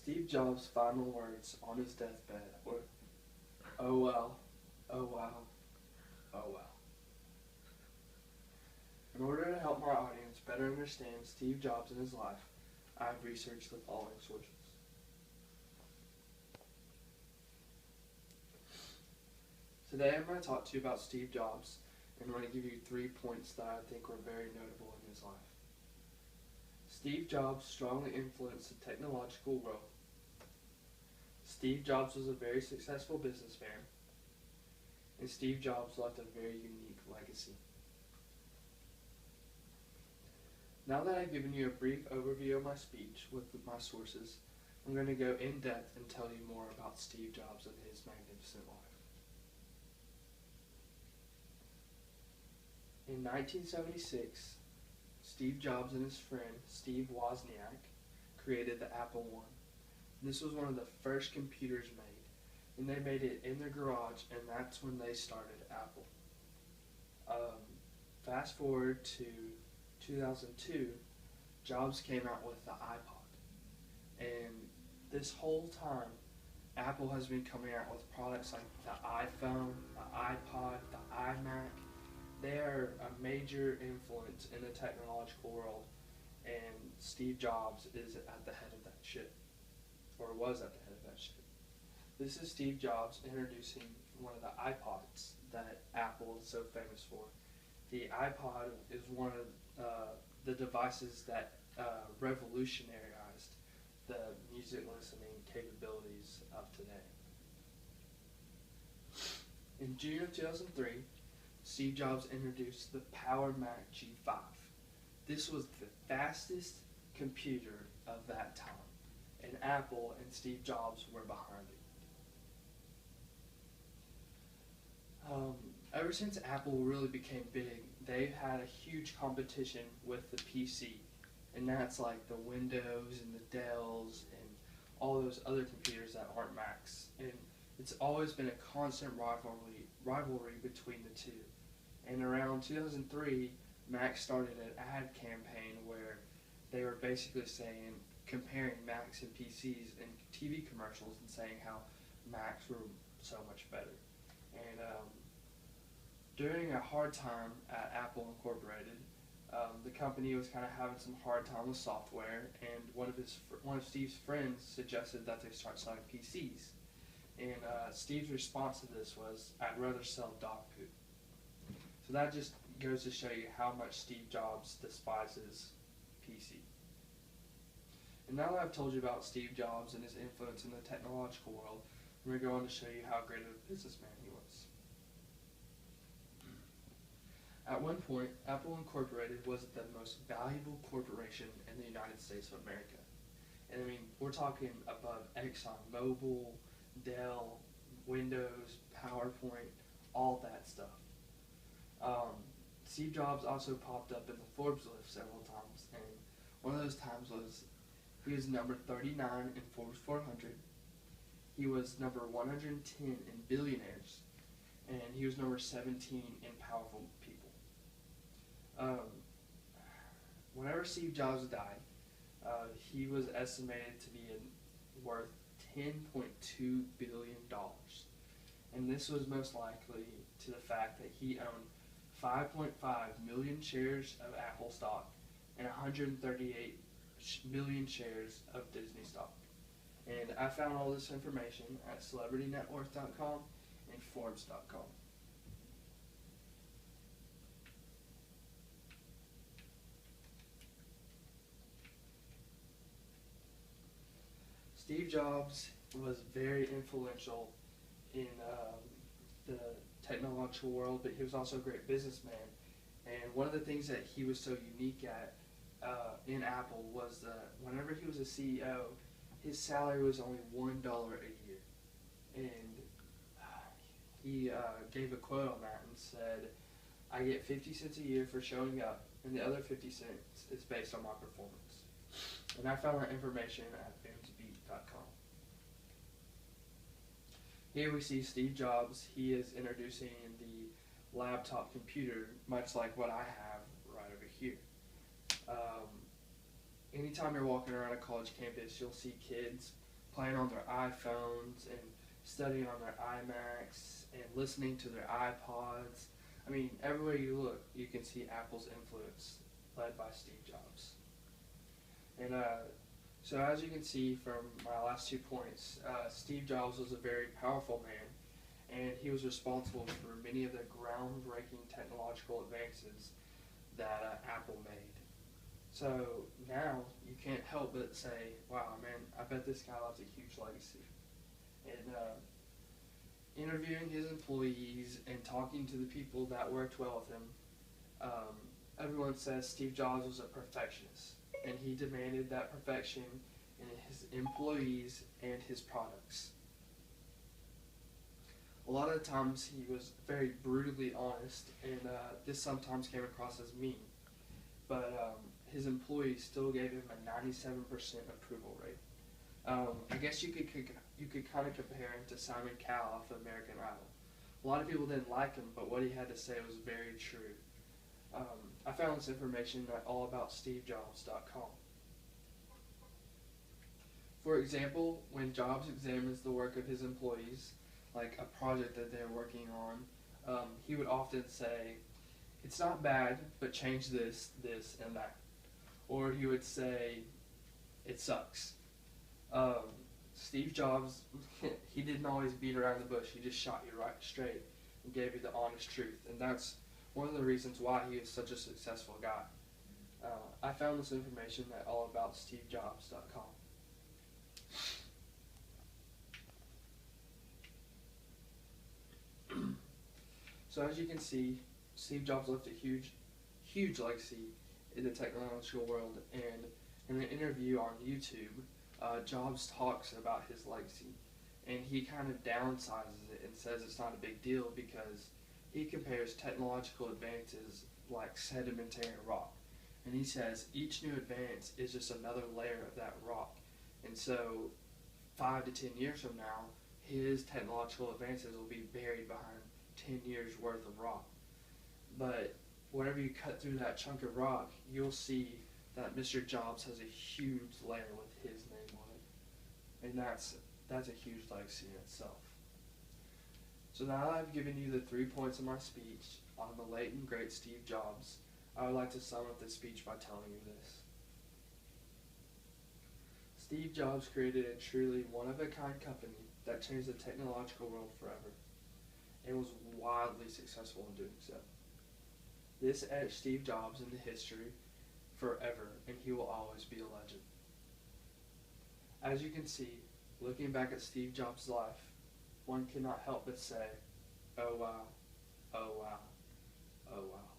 Steve Jobs' final words on his deathbed were, "Oh well, oh well, oh well." In order to help my audience better understand Steve Jobs and his life, I have researched the following sources. Today I'm going to talk to you about Steve Jobs, and I'm going to give you 3 points that I think were very notable in his life. Steve Jobs strongly influenced the technological world. Steve Jobs was a very successful businessman, and Steve Jobs left a very unique legacy. Now that I've given you a brief overview of my speech with my sources, I'm going to go in depth and tell you more about Steve Jobs and his magnificent life. In 1976, Steve Jobs and his friend Steve Wozniak created the Apple I. This was one of the first computers made, and they made it in their garage, and that's when they started Apple. Fast forward to 2002, Jobs came out with the iPod, and this whole time, Apple has been coming out with products like the iPhone, the iPod, the iMac. They are a major influence in the technological world, and Steve Jobs is at the head of that ship, or was at the head of that ship. This is Steve Jobs introducing one of the iPods that Apple is so famous for. The iPod is one of the devices that revolutionized the music listening capabilities of today. In June of 2003, Steve Jobs introduced the Power Mac G5. This was the fastest computer of that time, and Apple and Steve Jobs were behind it. Ever since Apple really became big, they've had a huge competition with the PC, and that's like the Windows and the Dells and all those other computers that aren't Macs. And it's always been a constant rivalry between the two. And around 2003, Mac started an ad campaign where they were basically comparing Macs and PCs in TV commercials and saying how Macs were so much better. And during a hard time at Apple Incorporated, the company was kind of having some hard time with software, and one of Steve's friends suggested that they start selling PCs. And Steve's response to this was, "I'd rather sell dog poop." So that just goes to show you how much Steve Jobs despises PC. And now that I've told you about Steve Jobs and his influence in the technological world, I'm going to go on to show you how great of a businessman he was. At one point, Apple Incorporated was the most valuable corporation in the United States of America. And I mean, we're talking above ExxonMobil, Dell, Windows, PowerPoint, all that stuff. Steve Jobs also popped up in the Forbes list several times, and one of those times was he was number 39 in Forbes 400. He was number 110 in billionaires, and he was number 17 in powerful people. Whenever Steve Jobs died, he was estimated to be worth $10.2 billion. And this was most likely to the fact that he owned 5.5 million shares of Apple stock and 138 million shares of Disney stock. And I found all this information at celebritynetworth.com and Forbes.com. Steve Jobs was very influential in the technological world, but he was also a great businessman. And one of the things that he was so unique at in Apple was that whenever he was a CEO, his salary was only $1 a year. And he gave a quote on that and said, "I get 50 cents a year for showing up, and the other 50 cents is based on my performance." And I found that information at boomsbeat.com. Here we see Steve Jobs. He is introducing the laptop computer, much like what I have right over here. Anytime you're walking around a college campus, you'll see kids playing on their iPhones and studying on their iMacs and listening to their iPods. I mean, everywhere you look, you can see Apple's influence led by Steve Jobs. And so as you can see from my last 2 points, Steve Jobs was a very powerful man, and he was responsible for many of the groundbreaking technological advances that Apple made. So now you can't help but say, wow, man, I bet this guy left a huge legacy. And interviewing his employees and talking to the people that worked well with him, everyone says Steve Jobs was a perfectionist, and he demanded that perfection in his employees and his products. A lot of the times he was very brutally honest, and this sometimes came across as mean, but his employees still gave him a 97% approval rate. I guess you could kind of compare him to Simon Cowell off of American Idol. A lot of people didn't like him, but what he had to say was very true. I found this information at allaboutstevejobs.com. For example, when Jobs examines the work of his employees, like a project that they're working on, he would often say, "It's not bad, but change this, this, and that." Or he would say, "It sucks." Steve Jobs, he didn't always beat around the bush. He just shot you right straight and gave you the honest truth. And that's one of the reasons why he is such a successful guy. I found this information at allaboutstevejobs.com. So as you can see, Steve Jobs left a huge legacy in the technological world, and in an interview on YouTube, Jobs talks about his legacy, and he kind of downsizes it and says it's not a big deal because he compares technological advances like sedimentary rock, and he says each new advance is just another layer of that rock, and so 5 to 10 years from now, his technological advances will be buried behind 10 years worth of rock. But whenever you cut through that chunk of rock, you'll see that Mr. Jobs has a huge layer with his name on it. And that's a huge legacy in itself. So now that I've given you the 3 points of my speech on the late and great Steve Jobs, I would like to sum up this speech by telling you this. Steve Jobs created a truly one-of-a-kind company that changed the technological world forever, and was wildly successful in doing so. This etched Steve Jobs into history forever, and he will always be a legend. As you can see, looking back at Steve Jobs' life, one cannot help but say, oh wow, oh wow, oh wow.